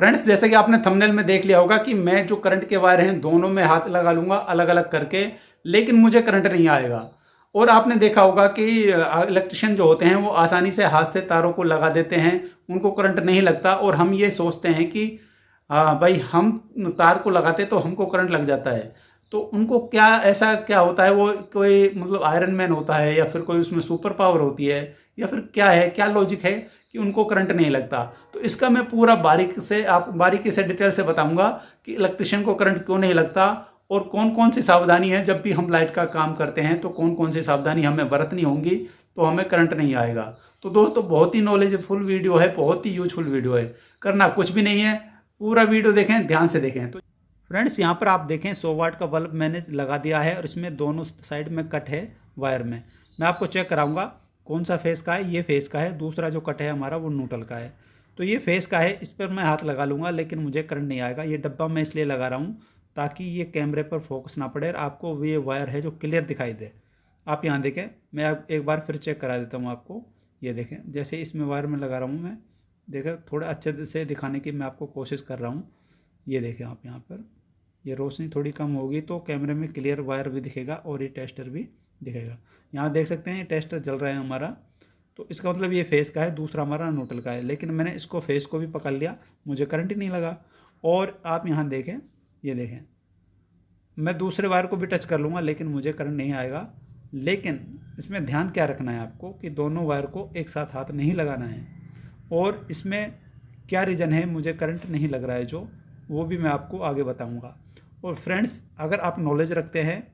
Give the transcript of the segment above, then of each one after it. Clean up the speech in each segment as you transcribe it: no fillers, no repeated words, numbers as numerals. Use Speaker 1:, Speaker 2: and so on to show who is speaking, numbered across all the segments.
Speaker 1: Friends, जैसे कि आपने थंबनेल में देख लिया होगा कि मैं जो करंट के वायर हैं दोनों में हाथ लगा लूँगा अलग अलग करके, लेकिन मुझे करंट नहीं आएगा। और आपने देखा होगा कि इलेक्ट्रिशियन जो होते हैं वो आसानी से हाथ से तारों को लगा देते हैं, उनको करंट नहीं लगता और हम ये सोचते हैं कि भाई हम तार को लगाते तो हमको करंट लग जाता है। तो उनको क्या ऐसा क्या होता है, वो कोई मतलब आयरन मैन होता है या फिर कोई उसमें सुपर पावर होती है या फिर क्या है, क्या लॉजिक है कि उनको करंट नहीं लगता। तो इसका मैं पूरा बारीकी से डिटेल से बताऊंगा कि इलेक्ट्रिशियन को करंट क्यों नहीं लगता और कौन कौन सी सावधानी है जब भी हम लाइट का काम करते हैं, तो कौन कौन सी सावधानी हमें बरतनी होंगी तो हमें करंट नहीं आएगा। तो दोस्तों, बहुत ही नॉलेजफुल वीडियो है, बहुत ही यूजफुल वीडियो है, करना कुछ भी नहीं है, पूरा वीडियो देखें, ध्यान से देखें। तो फ्रेंड्स, यहाँ पर आप देखें 100 वाट का बल्ब मैंने लगा दिया है और इसमें दोनों साइड में कट है वायर में। मैं आपको चेक कराऊंगा कौन सा फेस का है। ये फेस का है, दूसरा जो कट है हमारा वो न्यूट्रल का है। तो ये फेस का है, इस पर मैं हाथ लगा लूँगा लेकिन मुझे करंट नहीं आएगा। ये डब्बा मैं इसलिए लगा रहा हूँ ताकि ये कैमरे पर फोकस ना पड़े और आपको ये वायर है जो क्लियर दिखाई दे। आप यहाँ देखें, मैं एक बार फिर चेक करा देता हूँ आपको। ये देखें, जैसे इसमें वायर में लगा रहा हूँ मैं, देखें थोड़ा अच्छे से दिखाने की मैं आपको कोशिश कर रहा हूँ। ये देखें आप, यहाँ पर ये रोशनी थोड़ी कम होगी तो कैमरे में क्लियर वायर भी दिखेगा और ये टेस्टर भी दिखेगा। यहाँ देख सकते हैं ये टेस्टर जल रहा है हमारा। तो इसका मतलब ये फेस का है, दूसरा हमारा न्यूट्रल का है। लेकिन मैंने इसको फेस को भी पकड़ लिया, मुझे करंट ही नहीं लगा। और आप यहाँ देखें, ये देखें, मैं दूसरे वायर को भी टच कर लूँगा लेकिन मुझे करंट नहीं आएगा। लेकिन इसमें ध्यान क्या रखना है आपको कि दोनों वायर को एक साथ हाथ नहीं लगाना है। और इसमें क्या रीज़न है मुझे करंट नहीं लग रहा है जो, वो भी मैं आपको आगे बताऊंगा। और फ्रेंड्स, अगर आप नॉलेज रखते हैं,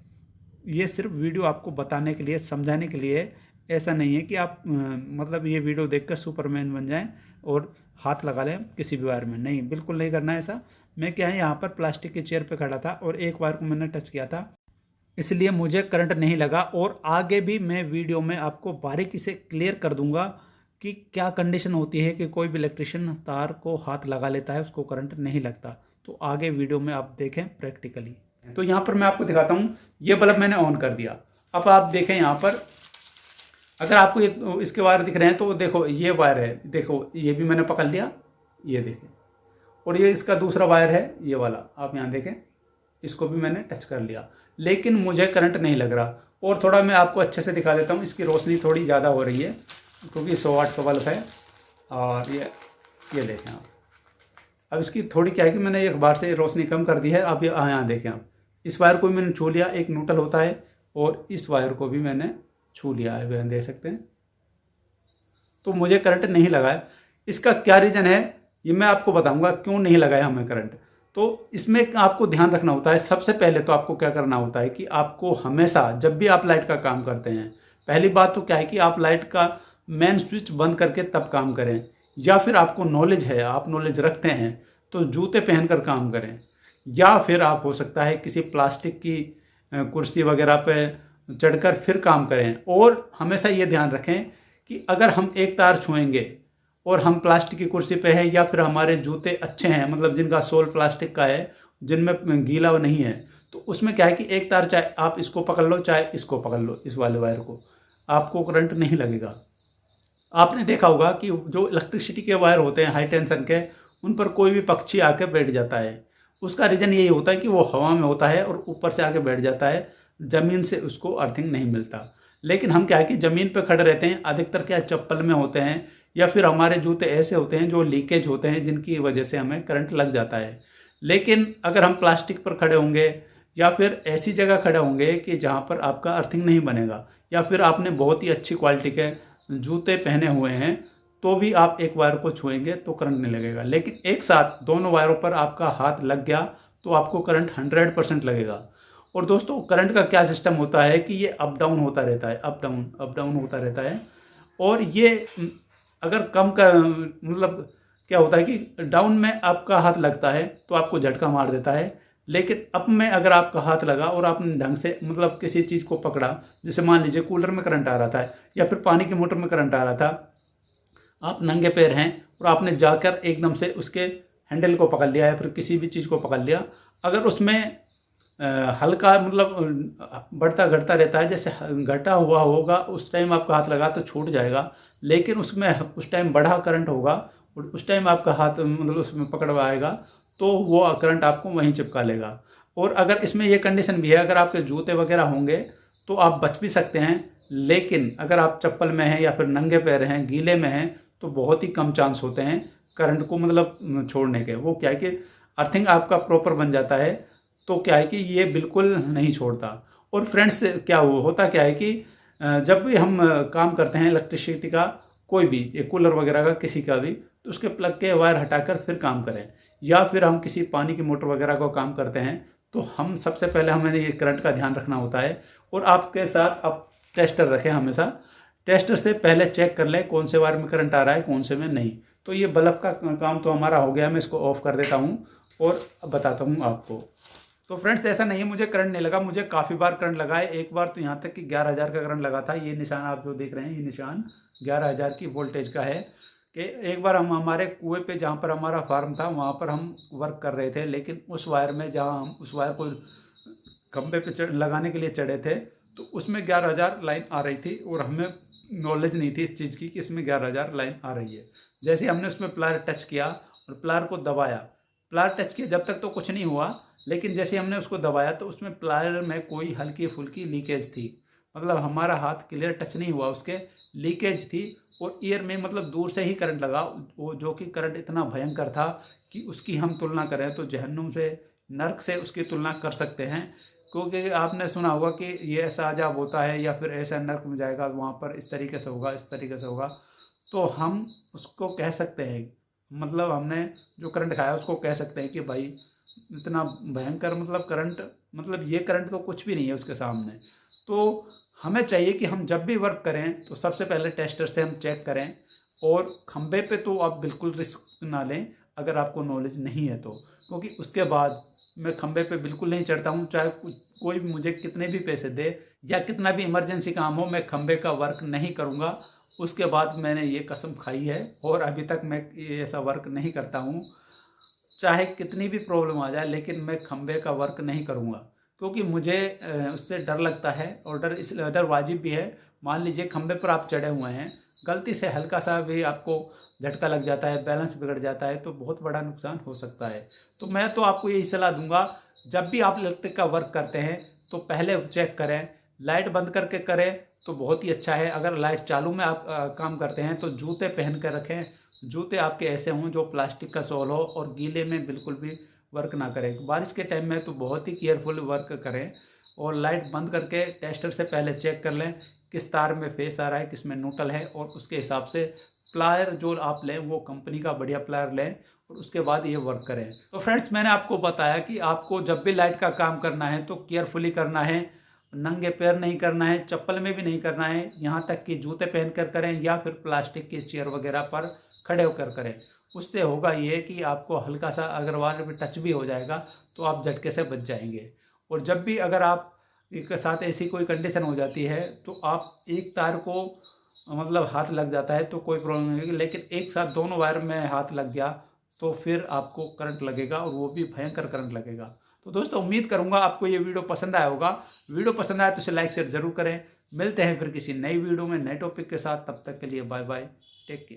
Speaker 1: ये सिर्फ वीडियो आपको बताने के लिए, समझाने के लिए, ऐसा नहीं है कि आप मतलब ये वीडियो देखकर सुपरमैन बन जाएं और हाथ लगा लें किसी भी वायर में। नहीं, बिल्कुल नहीं करना है ऐसा। मैं क्या है, यहाँ पर प्लास्टिक की चेयर पे खड़ा था और एक वायर को मैंने टच किया था, इसलिए मुझे करंट नहीं लगा। और आगे भी मैं वीडियो में आपको बारीकी से क्लियर कर दूंगा कि क्या कंडीशन होती है कि कोई भी इलेक्ट्रिशियन तार को हाथ लगा लेता है, उसको करंट नहीं लगता। तो आगे वीडियो में आप देखें प्रैक्टिकली। तो यहाँ पर मैं आपको दिखाता हूँ, ये बल्ब मैंने ऑन कर दिया। अब आप देखें यहाँ पर, अगर आपको इसके वायर दिख रहे हैं तो देखो ये वायर है, देखो ये भी मैंने पकड़ लिया, ये देखें। और ये इसका दूसरा वायर है, ये वाला, आप यहाँ देखें, इसको भी मैंने टच कर लिया लेकिन मुझे करंट नहीं लग रहा। और थोड़ा मैं आपको अच्छे से दिखा देता हूँ, इसकी रोशनी थोड़ी ज़्यादा हो रही है क्योंकि 100 वाट का बल्ब है। और ये देखें आप, अब इसकी थोड़ी क्या है कि मैंने एक बार से रोशनी कम कर दी है। अब ये यहाँ देखें आप, इस वायर को भी मैंने छू लिया, एक न्यूट्रल होता है, और इस वायर को भी मैंने छू लिया है, वह देख सकते हैं। तो मुझे करंट नहीं लगा है। इसका क्या रीज़न है ये मैं आपको बताऊंगा, क्यों नहीं लगाया हमें करंट। तो इसमें आपको ध्यान रखना होता है, सबसे पहले तो आपको क्या करना होता है कि आपको हमेशा जब भी आप लाइट का काम करते हैं, पहली बात तो क्या है कि आप लाइट का मेन स्विच बंद करके तब काम करें। या फिर आपको नॉलेज है, आप नॉलेज रखते हैं तो जूते पहनकर काम करें। या फिर आप हो सकता है किसी प्लास्टिक की कुर्सी वगैरह पे चढ़कर फिर काम करें। और हमेशा ये ध्यान रखें कि अगर हम एक तार छुएंगे और हम प्लास्टिक की कुर्सी पे हैं या फिर हमारे जूते अच्छे हैं, मतलब जिनका सोल प्लास्टिक का है, जिनमें गीला नहीं है, तो उसमें क्या है कि एक तार चाहे आप इसको पकड़ लो चाहे इसको पकड़ लो, इस वाले वायर को, आपको करंट नहीं लगेगा। आपने देखा होगा कि जो इलेक्ट्रिसिटी के वायर होते हैं हाई टेंशन के, उन पर कोई भी पक्षी आके बैठ जाता है। उसका रीज़न यही होता है कि वो हवा में होता है और ऊपर से आके बैठ जाता है, ज़मीन से उसको अर्थिंग नहीं मिलता। लेकिन हम क्या है कि ज़मीन पे खड़े रहते हैं, अधिकतर क्या चप्पल में होते हैं या फिर हमारे जूते ऐसे होते हैं जो लीकेज होते हैं, जिनकी वजह से हमें करंट लग जाता है। लेकिन अगर हम प्लास्टिक पर खड़े होंगे या फिर ऐसी जगह खड़े होंगे कि जहाँ पर आपका अर्थिंग नहीं बनेगा, या फिर आपने बहुत ही अच्छी क्वालिटी के जूते पहने हुए हैं, तो भी आप एक वायर को छुएंगे तो करंट नहीं लगेगा। लेकिन एक साथ दोनों वायरों पर आपका हाथ लग गया तो आपको करंट 100% लगेगा। और दोस्तों, करंट का क्या सिस्टम होता है कि ये अप डाउन होता रहता है, अप डाउन होता रहता है। और ये अगर कम का मतलब क्या होता है कि डाउन में आपका हाथ लगता है तो आपको झटका मार देता है, लेकिन अप में अगर आपका हाथ लगा और आपने ढंग से मतलब किसी चीज़ को पकड़ा, जैसे मान लीजिए कूलर में करंट आ रहा था या फिर पानी की मोटर में करंट आ रहा था, आप नंगे पैर हैं और आपने जाकर एकदम से उसके हैंडल को पकड़ लिया या फिर किसी भी चीज़ को पकड़ लिया, अगर उसमें हल्का मतलब बढ़ता घटता रहता है, जैसे घटा हुआ होगा उस टाइम आपका हाथ लगा तो छूट जाएगा। लेकिन उसमें उस टाइम बढ़ा करंट होगा, और उस टाइम आपका हाथ मतलब उसमें पकड़वाएगा तो वो करंट आपको वहीं चिपका लेगा। और अगर इसमें ये कंडीशन भी है, अगर आपके जूते वगैरह होंगे तो आप बच भी सकते हैं, लेकिन अगर आप चप्पल में हैं या फिर नंगे पैर हैं, गीले में हैं, तो बहुत ही कम चांस होते हैं करंट को मतलब छोड़ने के। वो क्या है कि अर्थिंग आपका प्रॉपर बन जाता है, तो क्या है कि ये बिल्कुल नहीं छोड़ता। और फ्रेंड्स क्या होता क्या है कि जब भी हम काम करते हैं इलेक्ट्रिसिटी का, कोई भी कूलर वगैरह का किसी का भी, तो उसके प्लग के वायर हटाकर फिर काम करें। या फिर हम किसी पानी की मोटर वगैरह को काम करते हैं तो हम सबसे पहले हमें ये करंट का ध्यान रखना होता है। और आपके साथ आप टेस्टर रखें हमेशा। टेस्टर से पहले चेक कर लें कौन से वायर में करंट आ रहा है, कौन से में नहीं। तो ये बल्ब का काम तो हमारा हो गया, मैं इसको ऑफ कर देता हूँ और बताता हूँ आपको। तो फ्रेंड्स ऐसा नहीं है मुझे करंट नहीं लगा, मुझे काफ़ी बार करंट लगा है। एक बार तो यहाँ तक कि 11,000 का करंट लगा था। ये निशान आप जो देख रहे हैं, ये निशान 11,000 की वोल्टेज का है। कि एक बार हम हमारे कुएं पे जहाँ पर हमारा फार्म था वहाँ पर हम वर्क कर रहे थे, लेकिन उस वायर में जहाँ हम उस वायर को खंभे पे लगाने के लिए चढ़े थे तो उसमें 11,000 लाइन आ रही थी और हमें नॉलेज नहीं थी इस चीज़ की कि इसमें 11,000 लाइन आ रही है। जैसे हमने उसमें प्लायर टच किया और प्लायर को दबाया, प्लायर टच किया जब तक तो कुछ नहीं हुआ, लेकिन जैसे हमने उसको दबाया तो उसमें प्लायर में कोई हल्की फुल्की लीकेज थी। मतलब हमारा हाथ क्लियर टच नहीं हुआ, उसके लीकेज थी। और ईयर में मतलब दूर से ही करंट लगा, वो जो कि करंट इतना भयंकर था कि उसकी हम तुलना करें तो जहन्नुम से, नर्क से उसकी तुलना कर सकते हैं। क्योंकि आपने सुना होगा कि ये ऐसा अजाब होता है या फिर ऐसा नर्क में जाएगा, वहाँ पर इस तरीके से होगा, इस तरीके से होगा। तो हम उसको कह सकते हैं, मतलब हमने जो करंट खाया उसको कह सकते हैं कि भाई इतना भयंकर मतलब करंट, मतलब ये करंट तो कुछ भी नहीं है उसके सामने। तो हमें चाहिए कि हम जब भी वर्क करें तो सबसे पहले टेस्टर से हम चेक करें। और खंबे पे तो आप बिल्कुल रिस्क ना लें अगर आपको नॉलेज नहीं है तो, क्योंकि उसके बाद मैं खंबे पे बिल्कुल नहीं चढ़ता हूँ। चाहे कोई भी मुझे कितने भी पैसे दे या कितना भी इमरजेंसी काम हो, मैं खंबे का वर्क नहीं करूँगा। उसके बाद मैंने ये कसम खाई है और अभी तक मैं ये ऐसा वर्क नहीं करता हूँ। चाहे कितनी भी प्रॉब्लम आ जाए, लेकिन मैं खंबे का वर्क नहीं करूँगा, क्योंकि मुझे उससे डर लगता है। और डर वाजिब भी है। मान लीजिए खंबे पर आप चढ़े हुए हैं, गलती से हल्का सा भी आपको झटका लग जाता है, बैलेंस बिगड़ जाता है, तो बहुत बड़ा नुकसान हो सकता है। तो मैं तो आपको यही सलाह दूंगा, जब भी आप इलेक्ट्रिक का वर्क करते हैं तो पहले चेक करें, लाइट बंद करके करें तो बहुत ही अच्छा है। अगर लाइट चालू में आप काम करते हैं तो जूते पहन कर रखें। जूते आपके ऐसे हों जो प्लास्टिक का सोल हो और गीले में बिल्कुल भी वर्क ना करें। बारिश के टाइम में तो बहुत ही केयरफुल वर्क करें। और लाइट बंद करके टेस्टर से पहले चेक कर लें किस तार में फेस आ रहा है, किस में न्यूट्रल है, और उसके हिसाब से प्लायर जो आप लें वो कंपनी का बढ़िया प्लायर लें और उसके बाद ये वर्क करें। तो फ्रेंड्स मैंने आपको बताया कि आपको जब भी लाइट का काम करना है तो केयरफुली करना है, नंगे पैर नहीं करना है, चप्पल में भी नहीं करना है, यहाँ तक कि जूते पहन कर करें या फिर प्लास्टिक की चेयर वगैरह पर खड़े होकर करें। उससे होगा ये कि आपको हल्का सा अगर वायर पे टच भी हो जाएगा तो आप झटके से बच जाएंगे। और जब भी अगर आप के साथ ऐसी कोई कंडीशन हो जाती है तो आप एक तार को मतलब हाथ लग जाता है तो कोई प्रॉब्लम नहीं होगी, लेकिन एक साथ दोनों वायर में हाथ लग गया तो फिर आपको करंट लगेगा और वो भी भयंकर करंट लगेगा। तो दोस्तों उम्मीद करूंगा आपको ये वीडियो पसंद आया होगा। वीडियो पसंद आया तो इसे लाइक शेयर जरूर करें। मिलते हैं फिर किसी नई वीडियो में नए टॉपिक के साथ, तब तक के लिए बाय बाय, टेक केयर।